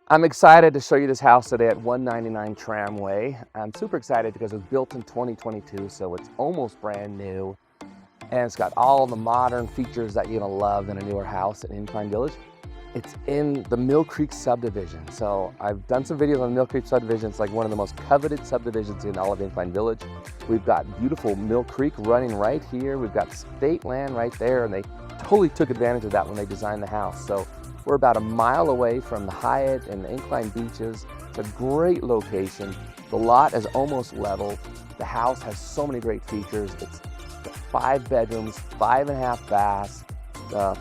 I'm excited to show you this house today at 199 Tramway. I'm super excited because it was built in 2022, so it's almost brand new. And it's got all the modern features that you're gonna love in a newer house at Incline Village. It's in the Mill Creek subdivision. So I've done some videos on Mill Creek subdivision. It's like one of the most coveted subdivisions in all of Incline Village. We've got beautiful Mill Creek running right here. We've got state land right there, and they totally took advantage of that when they designed the house. So we're about a mile away from the Hyatt and the Incline beaches. It's a great location. The lot is almost level. The house has so many great features. It's 5 bedrooms, 5.5 baths,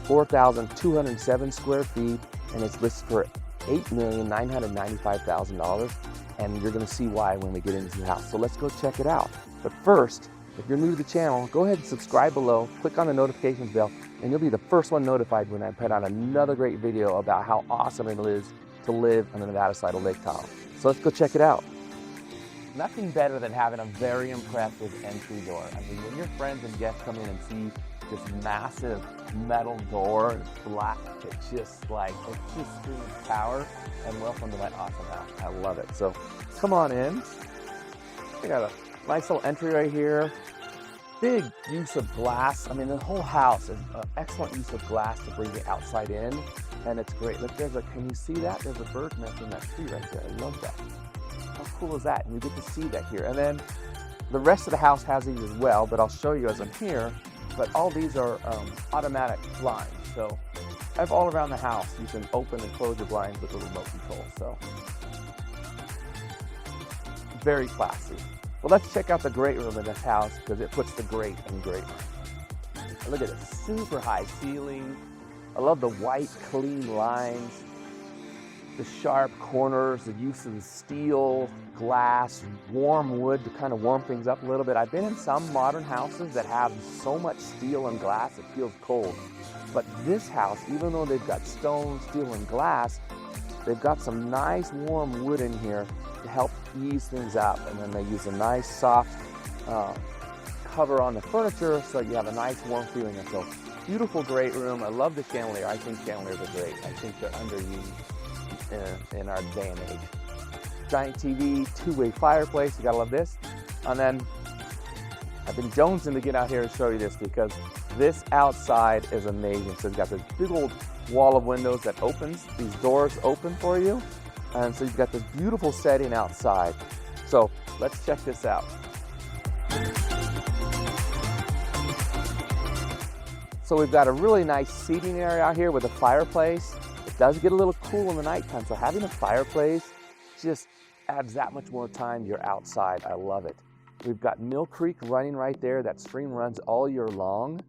4,207 square feet, and it's listed for $8,995,000. And you're gonna see why when we get into the house. So let's go check it out. But first, if you're new to the channel, go ahead and subscribe below, click on the notifications bell, and you'll be the first one notified when I put out another great video about how awesome it is to live on the Nevada side of Lake Tahoe. So let's go check it out. Nothing better than having a very impressive entry door. I mean, when your friends and guests come in and see this massive metal door, it's black, it just screams power and welcome to my awesome house. I love it. So come on in. We got a nice little entry right here. Big use of glass. I mean, the whole house is an excellent use of glass to bring the outside in, and it's great. Look, can you see that? There's a bird nest in that tree right there. I love that. How cool is that? And you get to see that here. And then the rest of the house has these as well, but I'll show you as I'm here. But all these are automatic blinds. So I have all around the house. You can open and close your blinds with a remote control. So very classy. Well, let's check out the great room in this house because it puts the great in great room. Look at it, super high ceiling. I love the white, clean lines, the sharp corners, the use of the steel, glass, warm wood to kind of warm things up a little bit. I've been in some modern houses that have so much steel and glass it feels cold. But this house, even though they've got stone, steel, and glass, they've got some nice warm wood in here to help ease things up. And then they use a nice soft cover on the furniture so you have a nice warm feeling. And so beautiful, great room. I love the chandelier. I think chandeliers are great. I think they're underused in our day and age. Giant TV, 2-way fireplace, you gotta love this. And then I've been jonesing to get out here and show you this because this outside is amazing. So you've got this big old wall of windows that opens, these doors open for you. And so you've got this beautiful setting outside. So let's check this out. So we've got a really nice seating area out here with a fireplace. It does get a little cool in the nighttime, so having a fireplace just adds that much more time you're outside. I love it. We've got Mill Creek running right there. That stream runs all year long.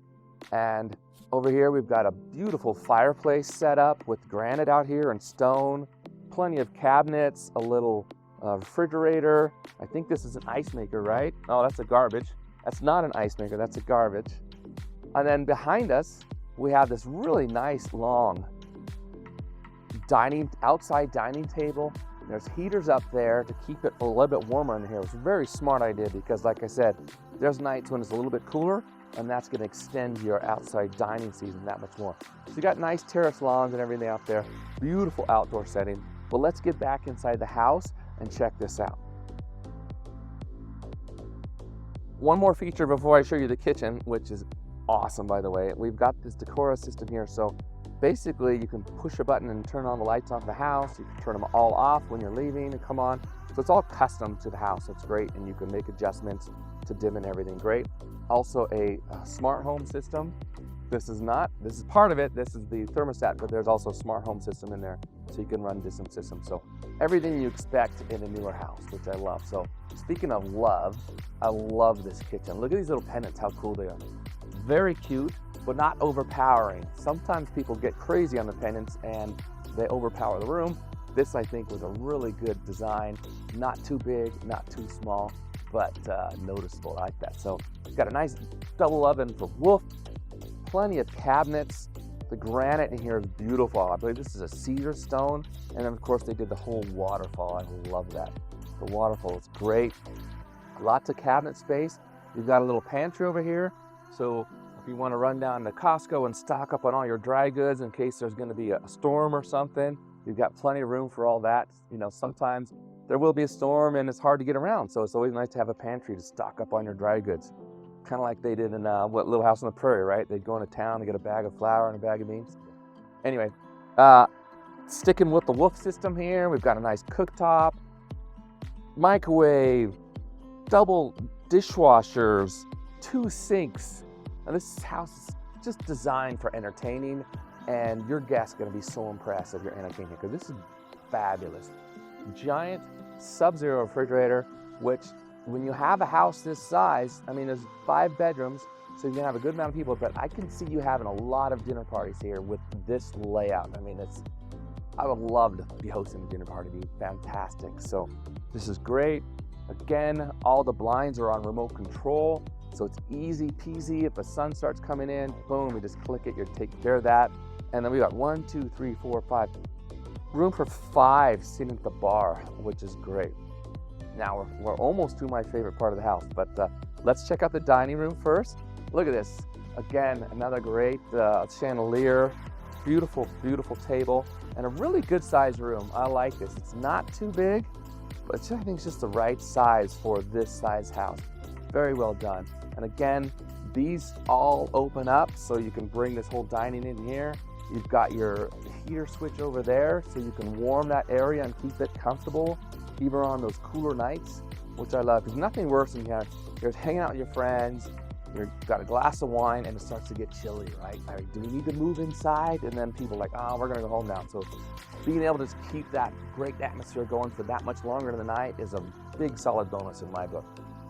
And over here we've got a beautiful fireplace set up with granite out here and stone. Plenty of cabinets, a little refrigerator. I think this is an ice maker, right? Oh, that's a garbage. That's not an ice maker, that's a garbage. And then behind us, we have this really nice long outside dining table. There's heaters up there to keep it a little bit warmer in here. It's a very smart idea because, like I said, there's nights when it's a little bit cooler, and that's going to extend your outside dining season that much more. So you got nice terrace lawns and everything out there. Beautiful outdoor setting. Well, let's get back inside the house and check this out. One more feature before I show you the kitchen, which is awesome, by the way. We've got this Decora system here. So basically, you can push a button and turn on the lights off the house. You can turn them all off when you're leaving and come on. So it's all custom to the house. It's great, and you can make adjustments to dim and everything. Great. Also a smart home system. This is part of it. This is the thermostat, but there's also a smart home system in there, so you can run different systems. So everything you expect in a newer house, which I love. So speaking of love, I love this kitchen. Look at these little pendants, how cool they are. Very cute, but not overpowering. Sometimes people get crazy on the pendants and they overpower the room. This, I think, was a really good design. Not too big, not too small, but noticeable. I like that. So you've got a nice double oven for Wolf, plenty of cabinets. The granite in here is beautiful. I believe this is a cedar stone. And then, of course, they did the whole waterfall. I love that. The waterfall is great. Lots of cabinet space. You've got a little pantry over here. So if you want to run down to Costco and stock up on all your dry goods in case there's going to be a storm or something, You've got plenty of room for all that. You know, sometimes there will be a storm and it's hard to get around, so it's always nice to have a pantry to stock up on your dry goods. Kind of like they did in what Little House on the Prairie, right? They'd go into town to get a bag of flour and a bag of beans. Anyway, sticking with the Wolf system here, we've got a nice cooktop, microwave, double dishwashers, 2 sinks. Now this house is just designed for entertaining, and your guests are going to be so impressed if you're entertaining, because this is fabulous. Giant Sub-Zero refrigerator, which when you have a house this size, I mean, there's 5 bedrooms, so you can have a good amount of people, but I can see you having a lot of dinner parties here with this layout. I mean, I would love to be hosting a dinner party. It'd be fantastic. So this is great. Again, all the blinds are on remote control, so it's easy peasy. If the sun starts coming in, boom, we just click it, you're taking care of that. And then we got 1, 2, 3, 4, 5. Room for 5 sitting at the bar, which is great. Now we're almost to my favorite part of the house, but let's check out the dining room first. Look at this. Again, another great chandelier, beautiful, beautiful table, and a really good sized room. I like this. It's not too big, but I think it's just the right size for this size house. Very well done. And again, these all open up so you can bring this whole dining in here. You've got your heater switch over there so you can warm that area and keep it comfortable, even on those cooler nights, which I love. There's nothing worse than you're hanging out with your friends, you've got a glass of wine, and it starts to get chilly, right? I mean, do we need to move inside? And then people are like, oh, we're gonna go home now. So being able to just keep that great atmosphere going for that much longer in the night is a big solid bonus in my book.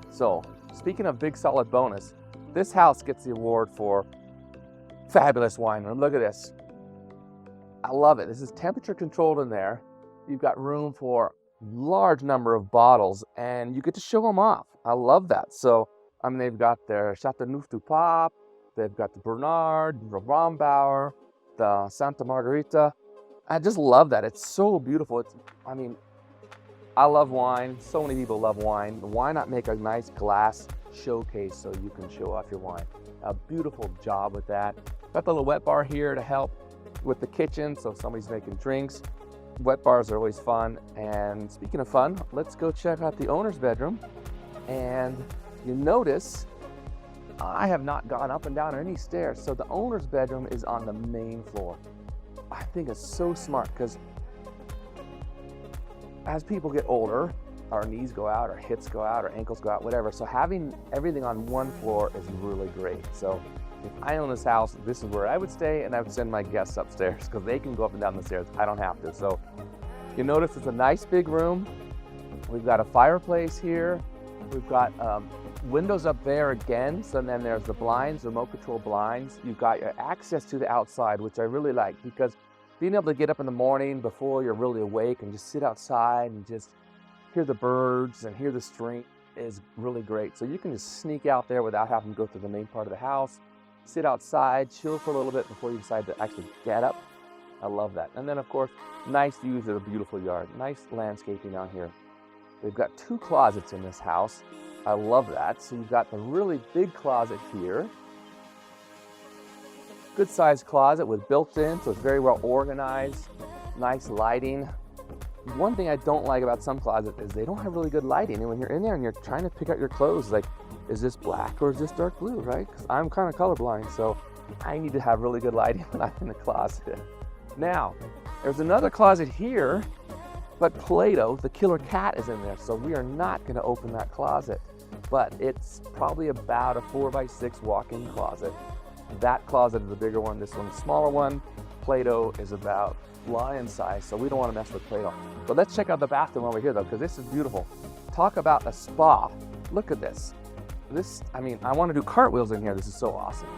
So speaking of big solid bonus, this house gets the award for fabulous wine room. Look at this. I love it. This is temperature controlled in there. You've got room for large number of bottles, and you get to show them off. I love that. So, I mean, they've got their Chateauneuf du Pape, they've got the Bernard, the Rombauer, the Santa Margherita. I just love that. It's so beautiful. I mean, I love wine. So many people love wine. Why not make a nice glass showcase so you can show off your wine? A beautiful job with that. Got the little wet bar here to help with the kitchen, so if somebody's making drinks. Wet bars are always fun. And speaking of fun, let's go check out the owner's bedroom. And you notice I have not gone up and down any stairs, so the owner's bedroom is on the main floor. I think it's so smart, because as people get older, our knees go out, our hips go out, our ankles go out, whatever. So having everything on one floor is really great. So if I own this house, this is where I would stay, and I would send my guests upstairs because they can go up and down the stairs. I don't have to. So you notice it's a nice big room. We've got a fireplace here. We've got windows up there again. So then there's the blinds, remote control blinds. You've got your access to the outside, which I really like, because being able to get up in the morning before you're really awake and just sit outside and just hear the birds and hear the stream is really great. So you can just sneak out there without having to go through the main part of the house, sit outside, chill for a little bit before you decide to actually get up. I love that. And then of course, nice views of a beautiful yard, nice landscaping out here. We've got 2 closets in this house. I love that. So you've got the really big closet here. Good sized closet with built-in, so it's very well organized, nice lighting. One thing I don't like about some closets is they don't have really good lighting. And when you're in there and you're trying to pick out your clothes, like, is this black or is this dark blue, right? Because I'm kind of colorblind, so I need to have really good lighting when I'm in the closet. Now, there's another closet here, but Plato, the killer cat, is in there, so we are not going to open that closet. But it's probably about a 4x6 walk-in closet. That closet is the bigger one, this one's the smaller one. Plato is about lion size, so we don't want to mess with Plato. But let's check out the bathroom over here though, because this is beautiful. Talk about a spa. Look at this. I mean, I want to do cartwheels in here. This is so awesome.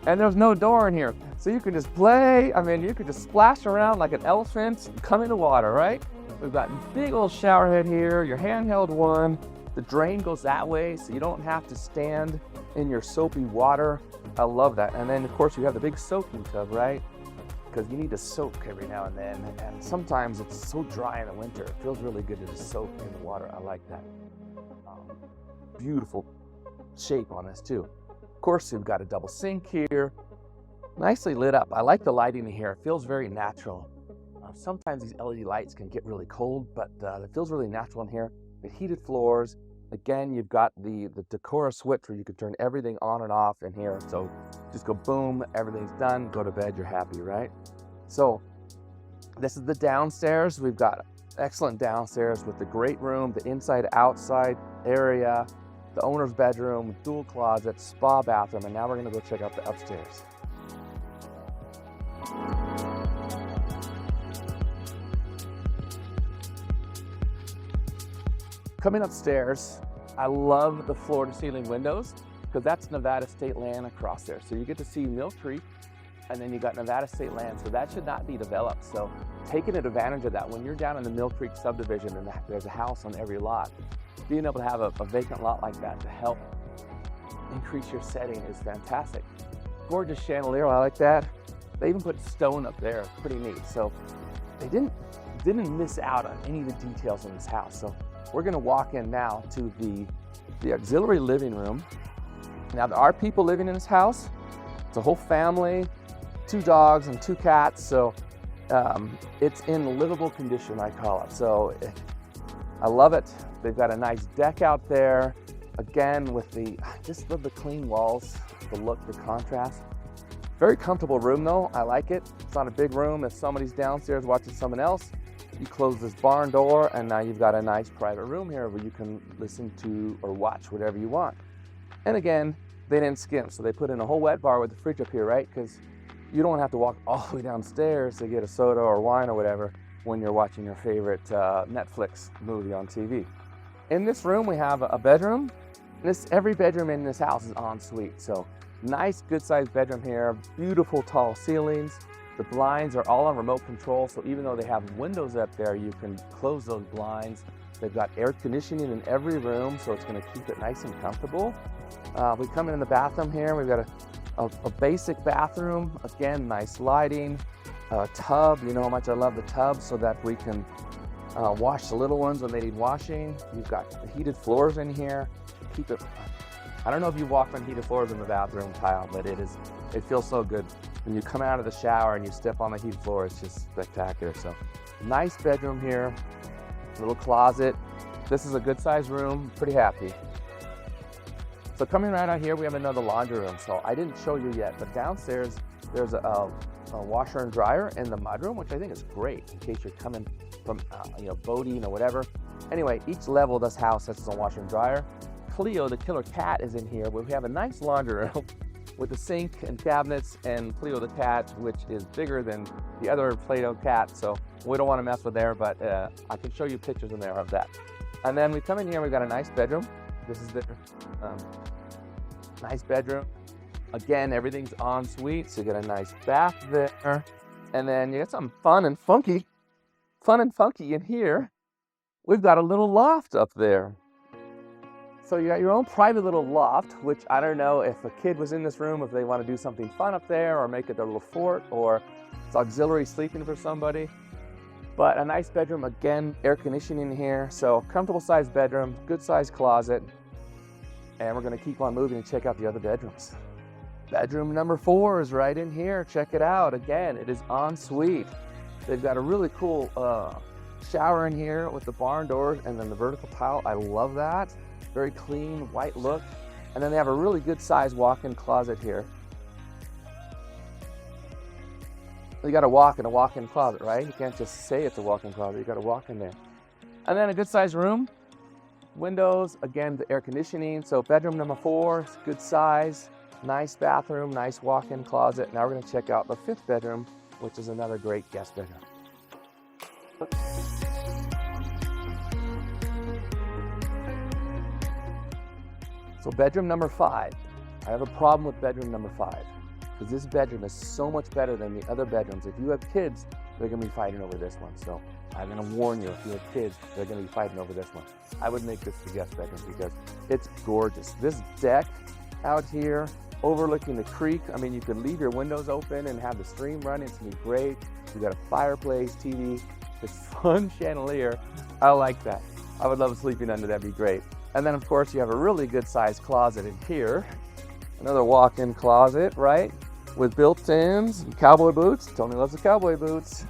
And there's no door in here, so you can just play. I mean, you could just splash around like an elephant, come into water, right? We've got a big old shower head here, your handheld one. The drain goes that way, so you don't have to stand in your soapy water. I love that. And then of course you have the big soaking tub, right? Because you need to soak every now and then, and sometimes it's so dry in the winter. It feels really good to just soak in the water. I like that. Beautiful shape on this too. Of course, you've got a double sink here, nicely lit up. I like the lighting in here. It feels very natural. sometimes these LED lights can get really cold, but it feels really natural in here. The heated floors. Again, you've got the Decora switch where you can turn everything on and off in here. So just go boom, everything's done, go to bed, you're happy, right? So this is the downstairs. We've got excellent downstairs with the great room, the inside outside area, the owner's bedroom, dual closet, spa bathroom, and now we're gonna go check out the upstairs. Coming upstairs, I love the floor-to-ceiling windows because that's Nevada state land across there. So you get to see Mill Creek, and then you got Nevada state land, so that should not be developed. So taking advantage of that, when you're down in the Mill Creek subdivision and there's a house on every lot, being able to have a vacant lot like that to help increase your setting is fantastic. Gorgeous chandelier, I like that. They even put stone up there, pretty neat. So they didn't miss out on any of the details in this house. So we're gonna walk in now to the auxiliary living room. Now there are people living in this house. It's a whole family, 2 dogs and 2 cats. So it's in livable condition, I call it. So I love it. They've got a nice deck out there. Again, I just love the clean walls, the look, the contrast. Very comfortable room though, I like it. It's not a big room. If somebody's downstairs watching someone else, you close this barn door and now you've got a nice private room here where you can listen to or watch whatever you want. And again, they didn't skimp, so they put in a whole wet bar with the fridge up here, right? Because you don't have to walk all the way downstairs to get a soda or wine or whatever when you're watching your favorite Netflix movie on TV. In this room, we have a bedroom. Every bedroom in this house is en suite. So nice, good sized bedroom here, beautiful tall ceilings. The blinds are all on remote control. So even though they have windows up there, you can close those blinds. They've got air conditioning in every room, so it's gonna keep it nice and comfortable. We come in the bathroom here. We've got a basic bathroom. Again, nice lighting, a tub. You know how much I love the tub, so that we can wash the little ones when they need washing. You've got the heated floors in here. I don't know if you walked on heated floors in the bathroom, Kyle, but it feels so good. When you come out of the shower and you step on the heated floor, it's just spectacular. So nice bedroom here, little closet. This is a good sized room, pretty happy. So coming right out here, we have another laundry room. So I didn't show you yet, but downstairs, there's a washer and dryer in the mudroom, which I think is great in case you're coming from boating or whatever. Anyway, each level of this house has its own washer and dryer. Cleo, the killer cat, is in here, where we have a nice laundry room with the sink and cabinets, and Cleo the cat, which is bigger than the other Play-Doh cat, so we don't want to mess with there, but I can show you pictures in there of that. And then we come in here, we've got a nice bedroom. This is their nice bedroom. Again, everything's en suite, so you get a nice bath there. And then you got something fun and funky in here. We've got a little loft up there. So you got your own private little loft, which I don't know if a kid was in this room, if they want to do something fun up there or make it their little fort, or it's auxiliary sleeping for somebody. But a nice bedroom, again, air conditioning here. So comfortable sized bedroom, good sized closet. And we're gonna keep on moving and check out the other bedrooms. Bedroom number 4 is right in here. Check it out. Again, it is en suite. They've got a really cool shower in here with the barn doors and then the vertical tile. I love that. Very clean, white look. And then they have a really good sized walk-in closet here. You got to walk in a walk-in closet, right? You can't just say it's a walk-in closet. You got to walk in there. And then a good sized room. Windows, again, the air conditioning. So bedroom number 4, good size, nice bathroom, nice walk-in closet. Now we're going to check out the 5th bedroom, which is another great guest bedroom. So bedroom number 5. I have a problem with bedroom number 5 because this bedroom is so much better than the other bedrooms. If you have kids, they're going to be fighting over this one. So I'm going to warn you, if you have kids, they're going to be fighting over this one. I would make this the guest bedroom because it's gorgeous. This deck out here overlooking the creek. I mean, you could leave your windows open and have the stream running. It's going to be great. You got a fireplace, TV, this fun chandelier. I like that. I would love sleeping under that. That'd be great. And then, of course, you have a really good sized closet in here. Another walk-in closet, right? With built-ins and cowboy boots. Tony loves the cowboy boots.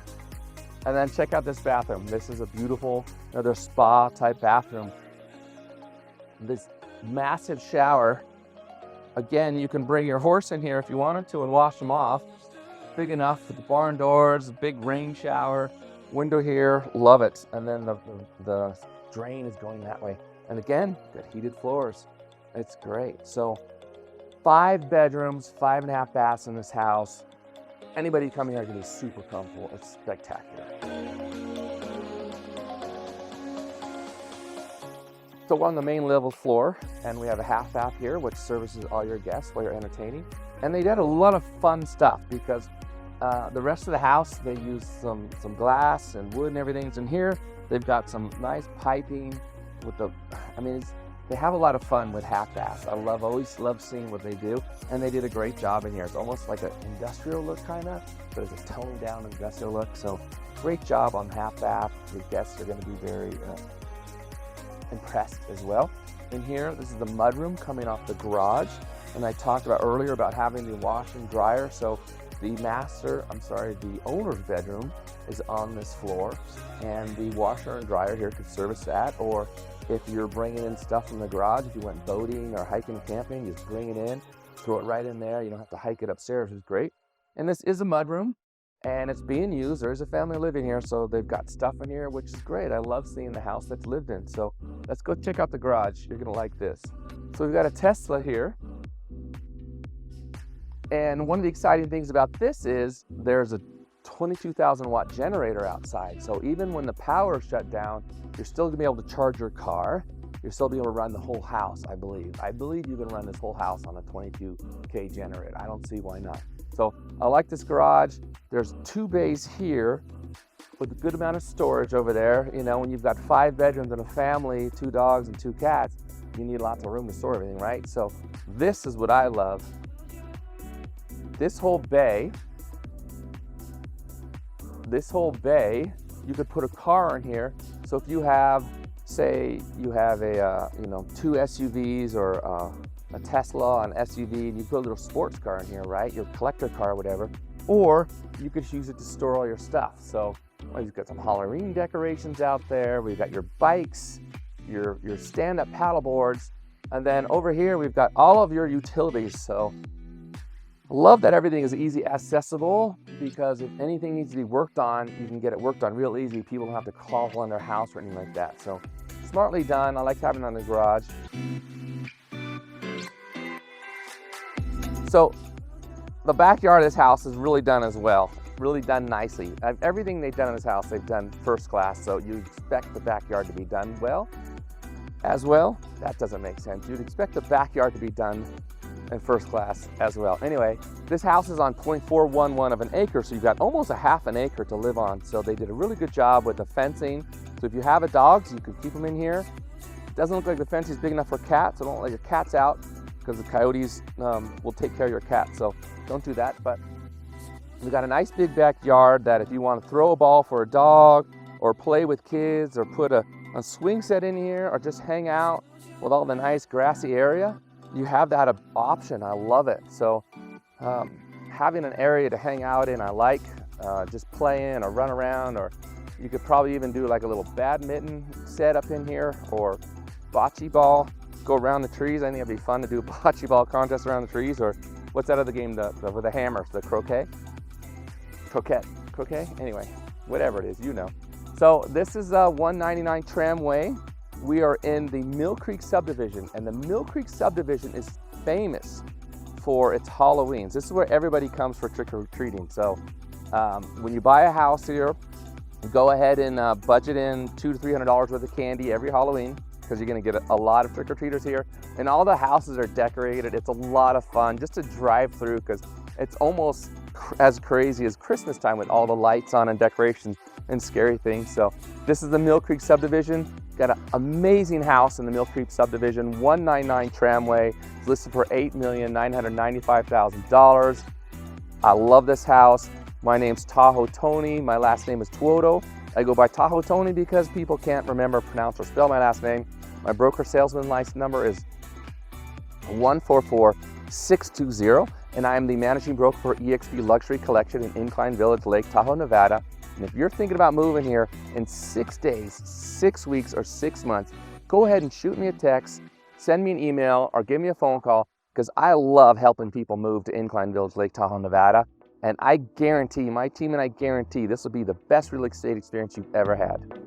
And then check out this bathroom. This is a beautiful, another spa type bathroom. This massive shower. Again, you can bring your horse in here if you wanted to and wash them off. Big enough for the barn doors, big rain shower, window here, love it. And then the drain is going that way. And again, got heated floors. It's great. So 5 bedrooms, 5.5 baths in this house. Anybody coming here can be super comfortable. It's spectacular. So we're on the main level floor, and we have a half bath here, which services all your guests while you're entertaining. And they did a lot of fun stuff because the rest of the house, they use some glass and wood and everything's in here. They've got some nice piping with they have a lot of fun with half baths. Always love seeing what they do, and they did a great job in here. It's almost like an industrial look kind of, but it's a toned down industrial look. So great job on half bath. Your guests are going to be very impressed as well. In here, this is the mudroom coming off the garage, and I talked about earlier about having the wash and dryer. So the owner's bedroom is on this floor, and the washer and dryer here could service that. Or if you're bringing in stuff from the garage, if you went boating or hiking and camping, you just bring it in, throw it right in there. You don't have to hike it upstairs, which is great. And this is a mudroom, and it's being used. There's a family living here, so they've got stuff in here, which is great. I love seeing the house that's lived in. So let's go check out the garage. You're gonna like this. So we've got a Tesla here. And one of the exciting things about this is there's a 22,000 watt generator outside. So even when the power is shut down, you're still gonna be able to charge your car. You're still be able to run the whole house, I believe. I believe you can run this whole house on a 22K generator. I don't see why not. So I like this garage. There's 2 bays here with a good amount of storage over there. You know, when you've got 5 bedrooms and a family, 2 dogs and 2 cats, you need lots of room to store everything, right? So this is what I love. This whole bay, you could put a car in here. So if you have, say you have a 2 SUVs or a Tesla, an SUV, and you put a little sports car in here, right? Your collector car or whatever. Or you could use it to store all your stuff. So you've got some Halloween decorations out there. We've got your bikes, your stand-up paddle boards. And then over here, we've got all of your utilities. So I love that everything is easy accessible, because if anything needs to be worked on, you can get it worked on real easy. People don't have to call on their house or anything like that. So smartly done. I like having it on the garage. So the backyard of this house is really done as well, really done nicely. Everything they've done in this house, they've done first class. So you expect the backyard to be done well as well. That doesn't make sense. You'd expect the backyard to be done in first class as well. Anyway, this house is on 0.411 of an acre, so you've got almost a half an acre to live on. So they did a really good job with the fencing. So if you have a dog, you can keep them in here. It doesn't look like the fence is big enough for cats, so don't let your cats out, because the coyotes will take care of your cat. So don't do that. But we've got a nice big backyard that if you want to throw a ball for a dog, or play with kids, or put a swing set in here, or just hang out with all the nice grassy area, you have that option. I love it. So having an area to hang out in, I like. Just play in or run around, or you could probably even do like a little badminton set up in here, or bocce ball, go around the trees. I think it'd be fun to do a bocce ball contest around the trees, or what's that other game, with the hammers, the croquet? Anyway, whatever it is, you know. So this is 199 Tramway. We are in the Mill Creek subdivision, and the Mill Creek subdivision is famous for its Halloweens. This is where everybody comes for trick-or-treating. So when you buy a house here, go ahead and budget in $200 to $300 worth of candy every Halloween, because you're gonna get a lot of trick-or-treaters here. And all the houses are decorated. It's a lot of fun just to drive through, because it's almost as crazy as Christmas time with all the lights on and decorations and scary things. So this is the Mill Creek subdivision. Got an amazing house in the Mill Creek subdivision, 199 Tramway. It's listed for $8,995,000. I love this house. My name's Tahoe Tony. My last name is Tuoto. I go by Tahoe Tony because people can't remember, pronounce, or spell my last name. My broker salesman license number is 144620, and I am the managing broker for eXp Luxury Collection in Incline Village, Lake Tahoe, Nevada, destination. If you're thinking about moving here in 6 days, 6 weeks, or 6 months, go ahead and shoot me a text, send me an email, or give me a phone call, because I love helping people move to Incline Village, Lake Tahoe, Nevada. And I guarantee, my team and I guarantee, this will be the best real estate experience you've ever had.